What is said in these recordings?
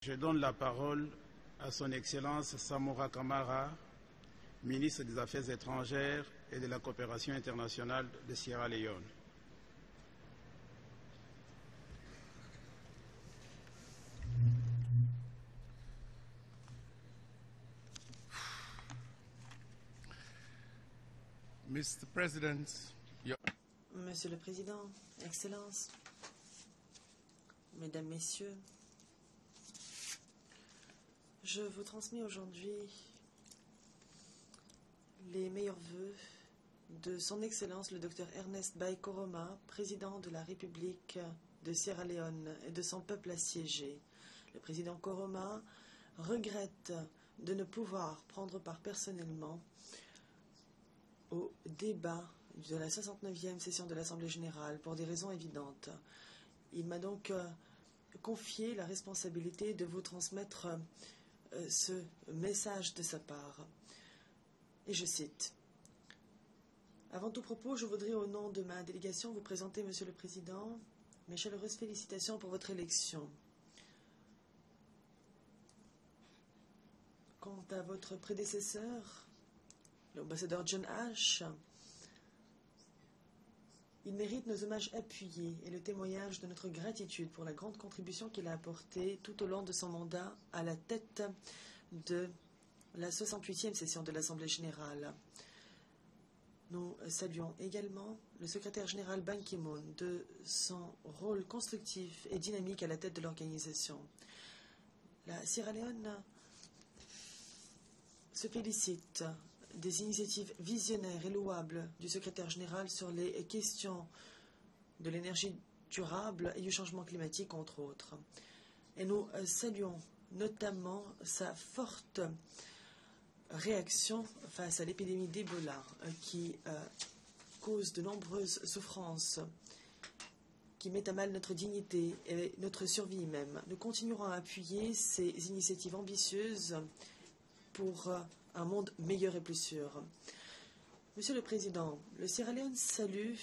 Je donne la parole à son Excellence Samora Kamara, ministre des Affaires étrangères et de la coopération internationale de Sierra Leone. Mr. President, Monsieur le Président, Excellences, Mesdames, Messieurs, je vous transmets aujourd'hui les meilleurs vœux de Son Excellence le Dr Ernest Bai Koroma, président de la République de Sierra Leone et de son peuple assiégé. Le président Koroma regrette de ne pouvoir prendre part personnellement au débat de la 69e session de l'Assemblée générale pour des raisons évidentes. Il m'a donc confié la responsabilité de vous transmettre ce message de sa part. Et je cite: Avant tout propos, je voudrais au nom de ma délégation vous présenter, Monsieur le Président, mes chaleureuses félicitations pour votre élection. Quant à votre prédécesseur, l'ambassadeur John Ash, il mérite nos hommages appuyés et le témoignage de notre gratitude pour la grande contribution qu'il a apportée tout au long de son mandat à la tête de la 68e session de l'Assemblée générale. Nous saluons également le secrétaire général Ban Ki-moon de son rôle constructif et dynamique à la tête de l'organisation. La Sierra Leone se félicite des initiatives visionnaires et louables du secrétaire général sur les questions de l'énergie durable et du changement climatique, entre autres. Et nous saluons notamment sa forte réaction face à l'épidémie d'Ebola qui cause de nombreuses souffrances, qui met à mal notre dignité et notre survie même. Nous continuerons à appuyer ces initiatives ambitieuses pour un monde meilleur et plus sûr. Monsieur le Président, le Sierra Leone salue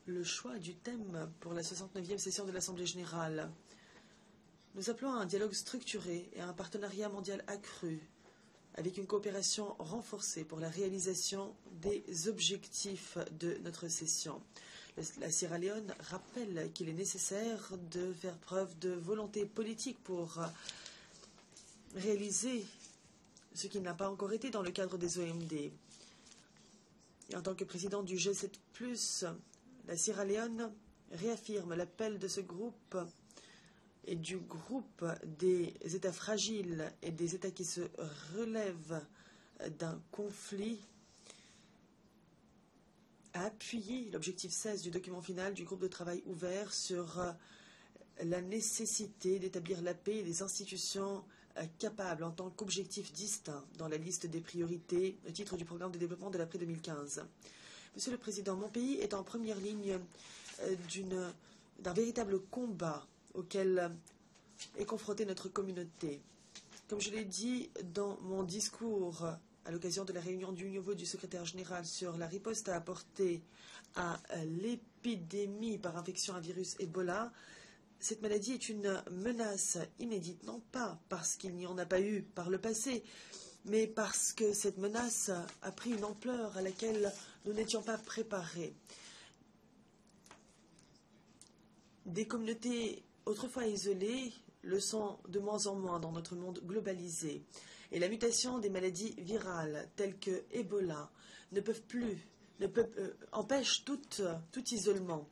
le choix du thème pour la 69e session de l'Assemblée générale. Nous appelons à un dialogue structuré et à un partenariat mondial accru, avec une coopération renforcée pour la réalisation des objectifs de notre session. La Sierra Leone rappelle qu'il est nécessaire de faire preuve de volonté politique pour réaliser ce qui n'a pas encore été dans le cadre des OMD. Et en tant que président du G7+, la Sierra Leone réaffirme l'appel de ce groupe et du groupe des États fragiles et des États qui se relèvent d'un conflit à appuyer l'objectif 16 du document final du groupe de travail ouvert sur la nécessité d'établir la paix et des institutions capables en tant qu'objectif distinct dans la liste des priorités au titre du programme de développement de l'après 2015. Monsieur le Président, mon pays est en première ligne d'un véritable combat auquel est confrontée notre communauté. Comme je l'ai dit dans mon discours à l'occasion de la réunion du niveau du secrétaire général sur la riposte à apporter à l'épidémie par infection à virus Ebola, cette maladie est une menace inédite, non pas parce qu'il n'y en a pas eu par le passé, mais parce que cette menace a pris une ampleur à laquelle nous n'étions pas préparés. Des communautés autrefois isolées le sont de moins en moins dans notre monde globalisé. Et la mutation des maladies virales telles que Ebola empêche tout isolement.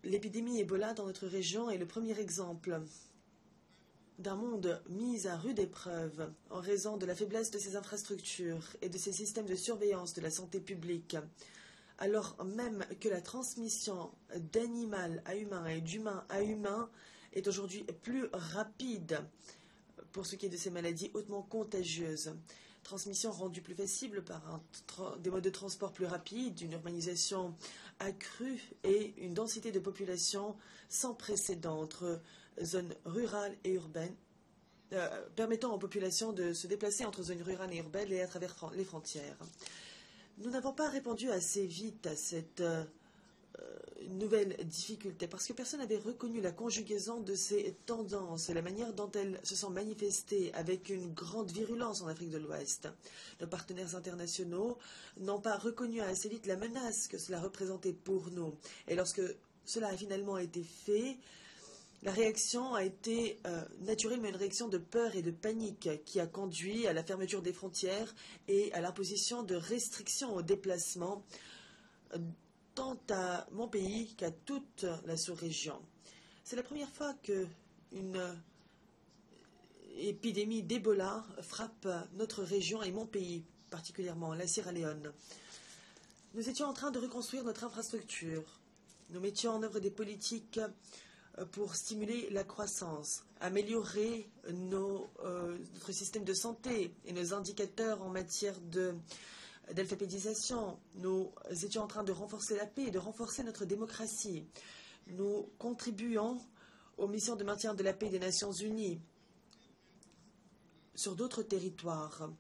L'épidémie Ebola dans notre région est le premier exemple d'un monde mis à rude épreuve en raison de la faiblesse de ses infrastructures et de ses systèmes de surveillance de la santé publique, alors même que la transmission d'animal à humain et d'humain à humain est aujourd'hui plus rapide pour ce qui est de ces maladies hautement contagieuses. Transmission rendue plus facile par des modes de transport plus rapides, une urbanisation accrue et une densité de population sans précédent entre zones rurales et urbaines, permettant aux populations de se déplacer entre zones rurales et urbaines et à travers les frontières. Nous n'avons pas répondu assez vite à cette nouvelles difficultés, parce que personne n'avait reconnu la conjugaison de ces tendances et la manière dont elles se sont manifestées avec une grande virulence en Afrique de l'Ouest. Nos partenaires internationaux n'ont pas reconnu assez vite la menace que cela représentait pour nous. Et lorsque cela a finalement été fait, la réaction a été naturelle, mais une réaction de peur et de panique qui a conduit à la fermeture des frontières et à l'imposition de restrictions au déplacement tant à mon pays qu'à toute la sous-région. C'est la première fois qu'une épidémie d'Ebola frappe notre région et mon pays, particulièrement la Sierra Leone. Nous étions en train de reconstruire notre infrastructure. Nous mettions en œuvre des politiques pour stimuler la croissance, améliorer notre système de santé et nos indicateurs en matière d'alphabétisation. Nous étions en train de renforcer la paix et de renforcer notre démocratie. Nous contribuons aux missions de maintien de la paix des Nations Unies sur d'autres territoires.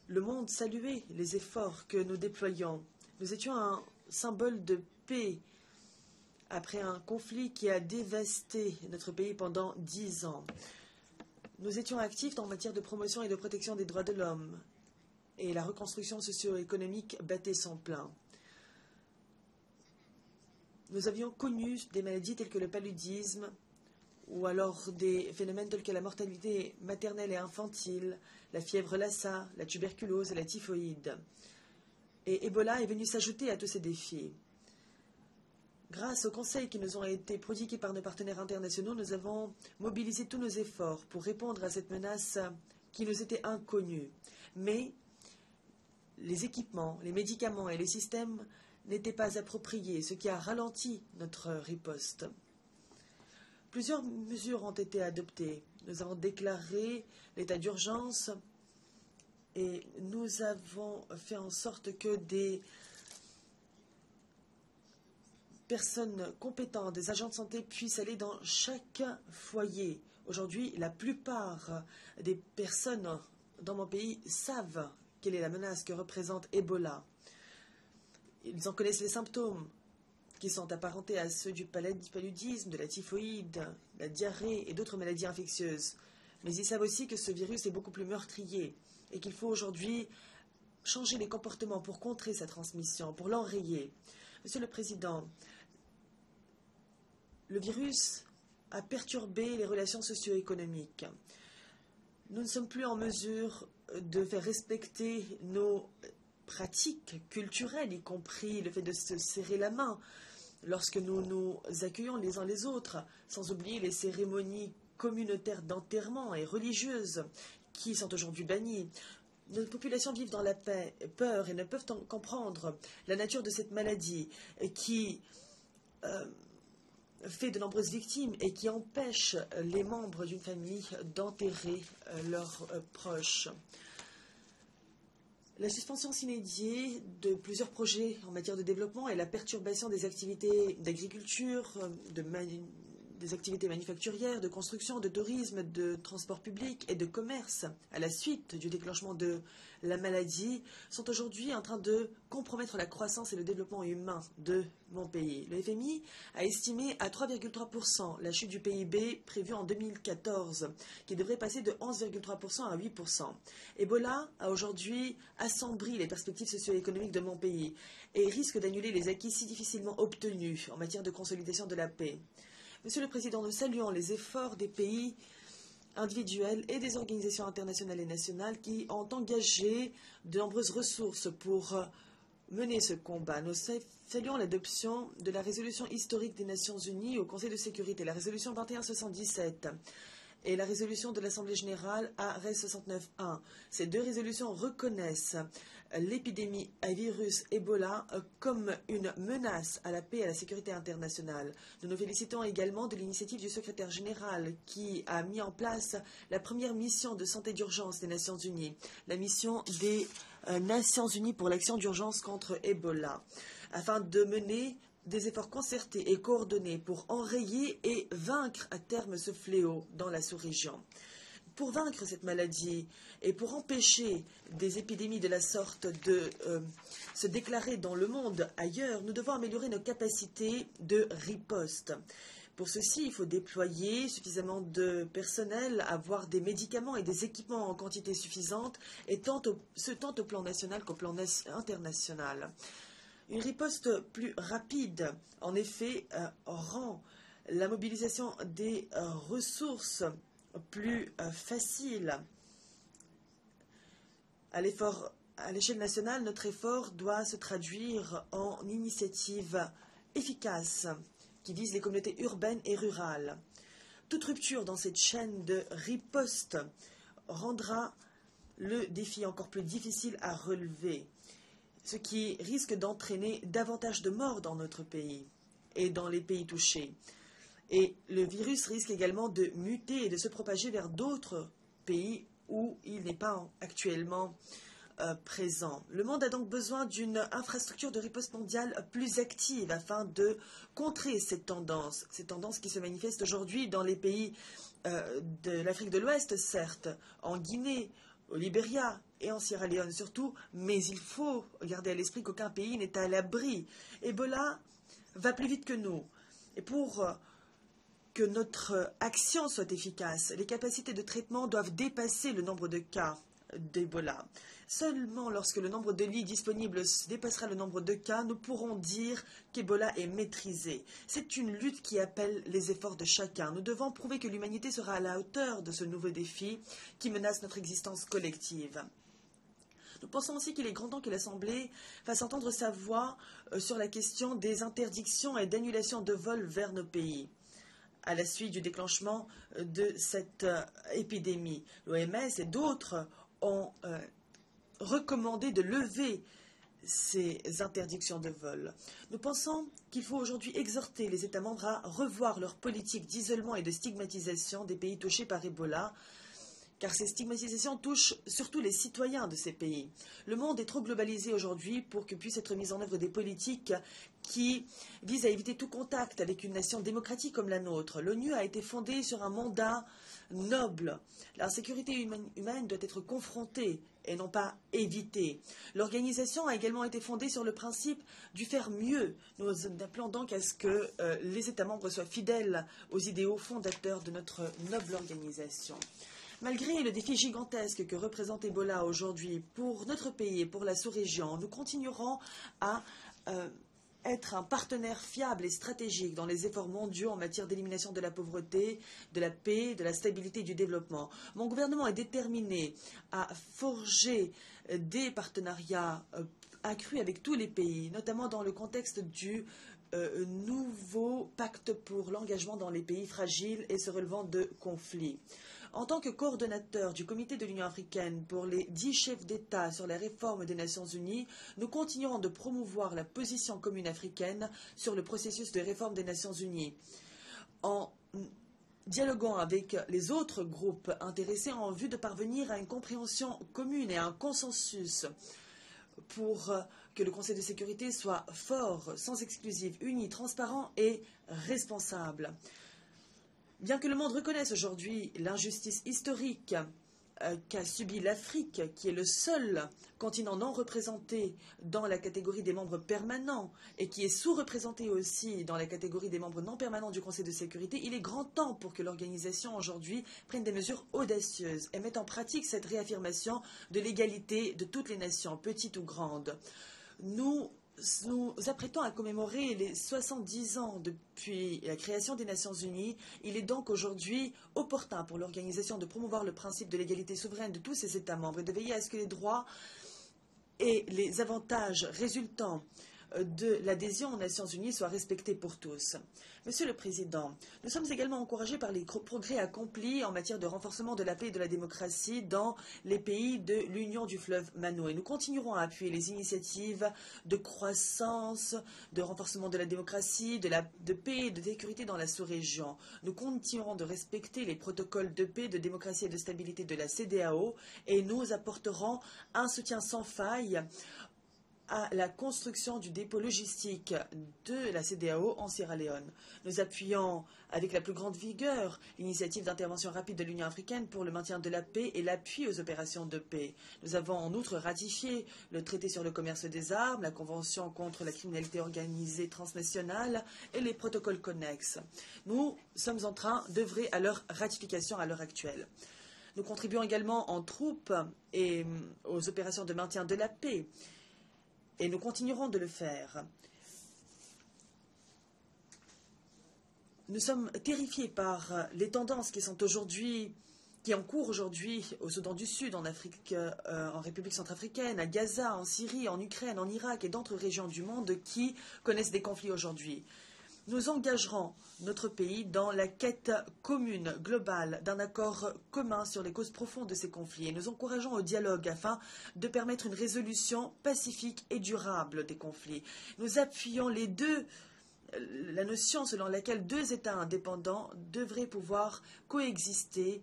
Le monde saluait les efforts que nous déployions. Nous étions un symbole de paix après un conflit qui a dévasté notre pays pendant 10 ans. Nous étions actifs en matière de promotion et de protection des droits de l'homme. Et la reconstruction socio-économique battait son plein. Nous avions connu des maladies telles que le paludisme, ou alors des phénomènes tels que la mortalité maternelle et infantile, la fièvre Lassa, la tuberculose et la typhoïde. Et Ebola est venu s'ajouter à tous ces défis. Grâce aux conseils qui nous ont été prodigués par nos partenaires internationaux, nous avons mobilisé tous nos efforts pour répondre à cette menace qui nous était inconnue. Mais les équipements, les médicaments et les systèmes n'étaient pas appropriés, ce qui a ralenti notre riposte. Plusieurs mesures ont été adoptées. Nous avons déclaré l'état d'urgence et nous avons fait en sorte que des personnes compétentes, des agents de santé puissent aller dans chaque foyer. Aujourd'hui, la plupart des personnes dans mon pays savent quelle est la menace que représente Ebola. Ils en connaissent les symptômes, qui sont apparentés à ceux du paludisme, de la typhoïde, la diarrhée et d'autres maladies infectieuses. Mais ils savent aussi que ce virus est beaucoup plus meurtrier et qu'il faut aujourd'hui changer les comportements pour contrer sa transmission, pour l'enrayer. Monsieur le Président, le virus a perturbé les relations socio-économiques. Nous ne sommes plus en mesure de faire respecter nos pratiques culturelles, y compris le fait de se serrer la main lorsque nous nous accueillons les uns les autres, sans oublier les cérémonies communautaires d'enterrement et religieuses qui sont aujourd'hui bannies. Nos populations vivent dans la peur et ne peuvent comprendre la nature de cette maladie qui fait de nombreuses victimes et qui empêche les membres d'une famille d'enterrer leurs proches. La suspension sine die de plusieurs projets en matière de développement et la perturbation des activités d'agriculture, des activités manufacturières, de construction, de tourisme, de transport public et de commerce à la suite du déclenchement de la maladie sont aujourd'hui en train de compromettre la croissance et le développement humain de mon pays. Le FMI a estimé à 3,3% la chute du PIB prévue en 2014, qui devrait passer de 11,3% à 8%. Ebola a aujourd'hui assombri les perspectives socio-économiques de mon pays et risque d'annuler les acquis si difficilement obtenus en matière de consolidation de la paix. Monsieur le Président, nous saluons les efforts des pays individuels et des organisations internationales et nationales qui ont engagé de nombreuses ressources pour mener ce combat. Nous saluons l'adoption de la résolution historique des Nations Unies au Conseil de sécurité, la résolution 2177 et la résolution de l'Assemblée générale ARES 69.1. Ces deux résolutions reconnaissent l'épidémie à virus Ebola comme une menace à la paix et à la sécurité internationale. Nous nous félicitons également de l'initiative du secrétaire général qui a mis en place la première mission de santé d'urgence des Nations Unies, la mission des Nations Unies pour l'action d'urgence contre Ebola, afin de mener des efforts concertés et coordonnés pour enrayer et vaincre à terme ce fléau dans la sous-région. pour vaincre cette maladie et pour empêcher des épidémies de la sorte de se déclarer dans le monde ailleurs, nous devons améliorer nos capacités de riposte. Pour ceci, il faut déployer suffisamment de personnel, avoir des médicaments et des équipements en quantité suffisante, et tant au plan national qu'au plan international. Une riposte plus rapide, en effet, rend la mobilisation des ressources plus facile. À l'échelle nationale, notre effort doit se traduire en initiatives efficaces qui visent les communautés urbaines et rurales. Toute rupture dans cette chaîne de riposte rendra le défi encore plus difficile à relever, ce qui risque d'entraîner davantage de morts dans notre pays et dans les pays touchés. Et le virus risque également de muter et de se propager vers d'autres pays où il n'est pas actuellement présent. Le monde a donc besoin d'une infrastructure de riposte mondiale plus active afin de contrer cette tendance qui se manifeste aujourd'hui dans les pays de l'Afrique de l'Ouest, certes, en Guinée, au Libéria et en Sierra Leone surtout, mais il faut garder à l'esprit qu'aucun pays n'est à l'abri. Ebola va plus vite que nous. Et pour que notre action soit efficace, les capacités de traitement doivent dépasser le nombre de cas d'Ebola. Seulement lorsque le nombre de lits disponibles dépassera le nombre de cas, nous pourrons dire qu'Ebola est maîtrisé. C'est une lutte qui appelle les efforts de chacun. Nous devons prouver que l'humanité sera à la hauteur de ce nouveau défi qui menace notre existence collective. Nous pensons aussi qu'il est grand temps que l'Assemblée fasse entendre sa voix sur la question des interdictions et d'annulations de vols vers nos pays à la suite du déclenchement de cette épidémie. L'OMS et d'autres ont recommandé de lever ces interdictions de vol. Nous pensons qu'il faut aujourd'hui exhorter les États membres à revoir leur politique d'isolement et de stigmatisation des pays touchés par Ebola, car ces stigmatisations touchent surtout les citoyens de ces pays. Le monde est trop globalisé aujourd'hui pour que puissent être mises en œuvre des politiques qui visent à éviter tout contact avec une nation démocratique comme la nôtre. L'ONU a été fondée sur un mandat noble. La sécurité humaine doit être confrontée et non pas évitée. L'organisation a également été fondée sur le principe du faire mieux. Nous appelons donc à ce que les États membres soient fidèles aux idéaux fondateurs de notre noble organisation. Malgré le défi gigantesque que représente Ebola aujourd'hui pour notre pays et pour la sous-région, nous continuerons à être un partenaire fiable et stratégique dans les efforts mondiaux en matière d'élimination de la pauvreté, de la paix, de la stabilité et du développement. Mon gouvernement est déterminé à forger des partenariats accrus avec tous les pays, notamment dans le contexte du nouveau pacte pour l'engagement dans les pays fragiles et se relevant de conflits. En tant que coordonnateur du comité de l'Union africaine pour les 10 chefs d'État sur la réforme des Nations unies, nous continuerons de promouvoir la position commune africaine sur le processus de réforme des Nations unies. En dialoguant avec les autres groupes intéressés en vue de parvenir à une compréhension commune et à un consensus pour que le Conseil de sécurité soit fort, sans exclusive, uni, transparent et responsable. Bien que le monde reconnaisse aujourd'hui l'injustice historique qu'a subie l'Afrique, qui est le seul continent non représenté dans la catégorie des membres permanents et qui est sous-représenté aussi dans la catégorie des membres non permanents du Conseil de sécurité, il est grand temps pour que l'organisation aujourd'hui prenne des mesures audacieuses et mette en pratique cette réaffirmation de l'égalité de toutes les nations, petites ou grandes. Nous apprêtons à commémorer les 70 ans depuis la création des Nations Unies. Il est donc aujourd'hui opportun pour l'organisation de promouvoir le principe de l'égalité souveraine de tous ses États membres et de veiller à ce que les droits et les avantages résultant de l'adhésion aux Nations Unies soient respectés pour tous. Monsieur le Président, nous sommes également encouragés par les progrès accomplis en matière de renforcement de la paix et de la démocratie dans les pays de l'Union du fleuve Mano. Et nous continuerons à appuyer les initiatives de croissance, de renforcement de la démocratie, de paix et de sécurité dans la sous-région. Nous continuerons de respecter les protocoles de paix, de démocratie et de stabilité de la CEDEAO et nous apporterons un soutien sans faille à la construction du dépôt logistique de la CEDEAO en Sierra Leone. Nous appuyons avec la plus grande vigueur l'initiative d'intervention rapide de l'Union africaine pour le maintien de la paix et l'appui aux opérations de paix. Nous avons en outre ratifié le traité sur le commerce des armes, la convention contre la criminalité organisée transnationale et les protocoles connexes. Nous sommes en train d'œuvrer à leur ratification à l'heure actuelle. Nous contribuons également en troupes et aux opérations de maintien de la paix. Et nous continuerons de le faire. Nous sommes terrifiés par les tendances qui sont aujourd'hui, qui en cours aujourd'hui au Soudan du Sud, en Afrique, en République centrafricaine, à Gaza, en Syrie, en Ukraine, en Irak et d'autres régions du monde qui connaissent des conflits aujourd'hui. Nous engagerons notre pays dans la quête commune, globale, d'un accord commun sur les causes profondes de ces conflits et nous encourageons au dialogue afin de permettre une résolution pacifique et durable des conflits. Nous appuyons la notion selon laquelle deux États indépendants devraient pouvoir coexister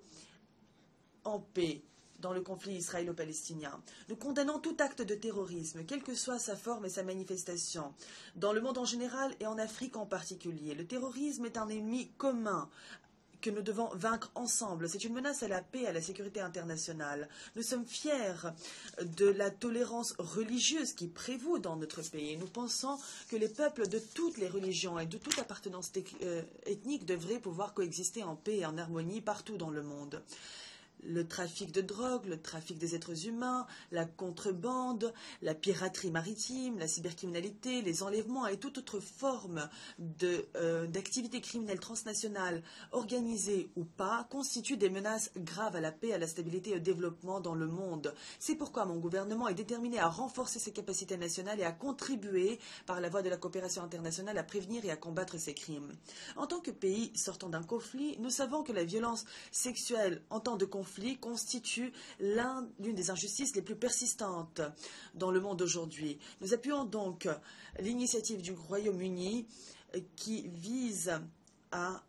en paix dans le conflit israélo-palestinien. Nous condamnons tout acte de terrorisme, quelle que soit sa forme et sa manifestation, dans le monde en général et en Afrique en particulier. Le terrorisme est un ennemi commun que nous devons vaincre ensemble. C'est une menace à la paix et à la sécurité internationale. Nous sommes fiers de la tolérance religieuse qui prévaut dans notre pays. Nous pensons que les peuples de toutes les religions et de toute appartenance ethnique devraient pouvoir coexister en paix et en harmonie partout dans le monde. Le trafic de drogue, le trafic des êtres humains, la contrebande, la piraterie maritime, la cybercriminalité, les enlèvements et toute autre forme d'activité criminelle transnationale, organisée ou pas, constituent des menaces graves à la paix, à la stabilité et au développement dans le monde. C'est pourquoi mon gouvernement est déterminé à renforcer ses capacités nationales et à contribuer, par la voie de la coopération internationale, à prévenir et à combattre ces crimes. En tant que pays sortant d'un conflit, nous savons que la violence sexuelle en temps de conflit constitue l'une des injustices les plus persistantes dans le monde aujourd'hui. Nous appuyons donc l'initiative du Royaume-Uni qui vise à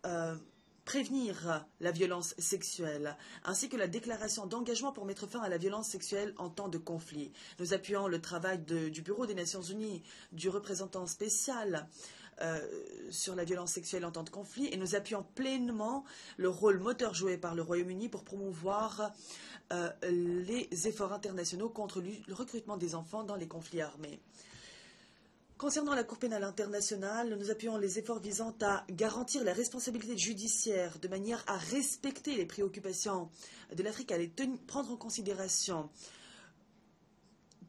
prévenir la violence sexuelle, ainsi que la déclaration d'engagement pour mettre fin à la violence sexuelle en temps de conflit. Nous appuyons le travail du Bureau des Nations Unies, du représentant spécial sur la violence sexuelle en temps de conflit et nous appuyons pleinement le rôle moteur joué par le Royaume-Uni pour promouvoir les efforts internationaux contre le recrutement des enfants dans les conflits armés. Concernant la Cour pénale internationale, nous appuyons les efforts visant à garantir la responsabilité judiciaire de manière à respecter les préoccupations de l'Afrique, à les prendre en considération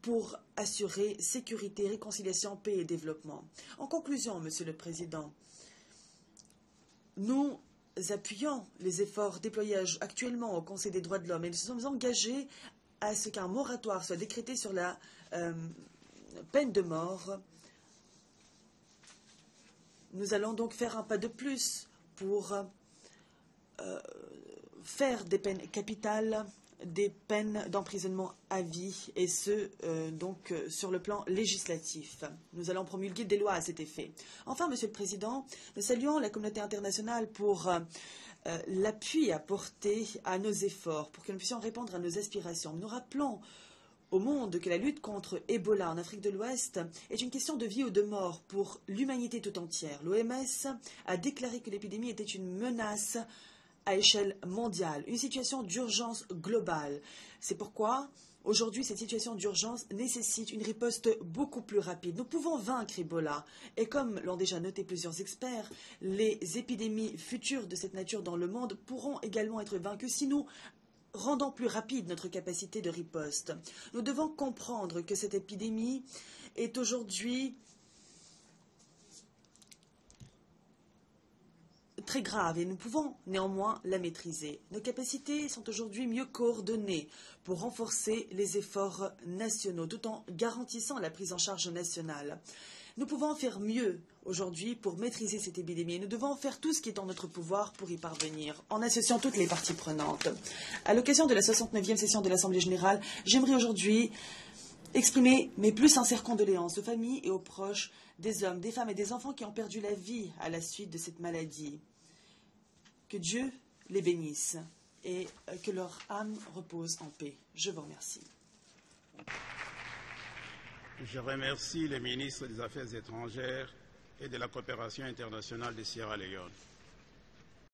pour assurer sécurité, réconciliation, paix et développement. En conclusion, Monsieur le Président, nous appuyons les efforts déployés actuellement au Conseil des droits de l'homme et nous sommes engagés à ce qu'un moratoire soit décrété sur la peine de mort. Nous allons donc faire un pas de plus pour faire des peines capitales des peines d'emprisonnement à vie, et ce, sur le plan législatif. Nous allons promulguer des lois à cet effet. Enfin, Monsieur le Président, nous saluons la communauté internationale pour l'appui apporté à nos efforts, pour que nous puissions répondre à nos aspirations. Nous rappelons au monde que la lutte contre Ebola en Afrique de l'Ouest est une question de vie ou de mort pour l'humanité tout entière. L'OMS a déclaré que l'épidémie était une menace à échelle mondiale, une situation d'urgence globale. C'est pourquoi, aujourd'hui, cette situation d'urgence nécessite une riposte beaucoup plus rapide. Nous pouvons vaincre Ebola. Et comme l'ont déjà noté plusieurs experts, les épidémies futures de cette nature dans le monde pourront également être vaincues si nous rendons plus rapide notre capacité de riposte. Nous devons comprendre que cette épidémie est aujourd'hui très grave et nous pouvons néanmoins la maîtriser. Nos capacités sont aujourd'hui mieux coordonnées pour renforcer les efforts nationaux tout en garantissant la prise en charge nationale. Nous pouvons faire mieux aujourd'hui pour maîtriser cette épidémie. Nous devons faire tout ce qui est en notre pouvoir pour y parvenir, en associant toutes les parties prenantes. À l'occasion de la 69e session de l'Assemblée générale, j'aimerais aujourd'hui exprimer mes plus sincères condoléances aux familles et aux proches des hommes, des femmes et des enfants qui ont perdu la vie à la suite de cette maladie. Que Dieu les bénisse et que leur âme repose en paix. Je vous remercie. Je remercie le ministre des Affaires étrangères et de la coopération internationale de Sierra Leone.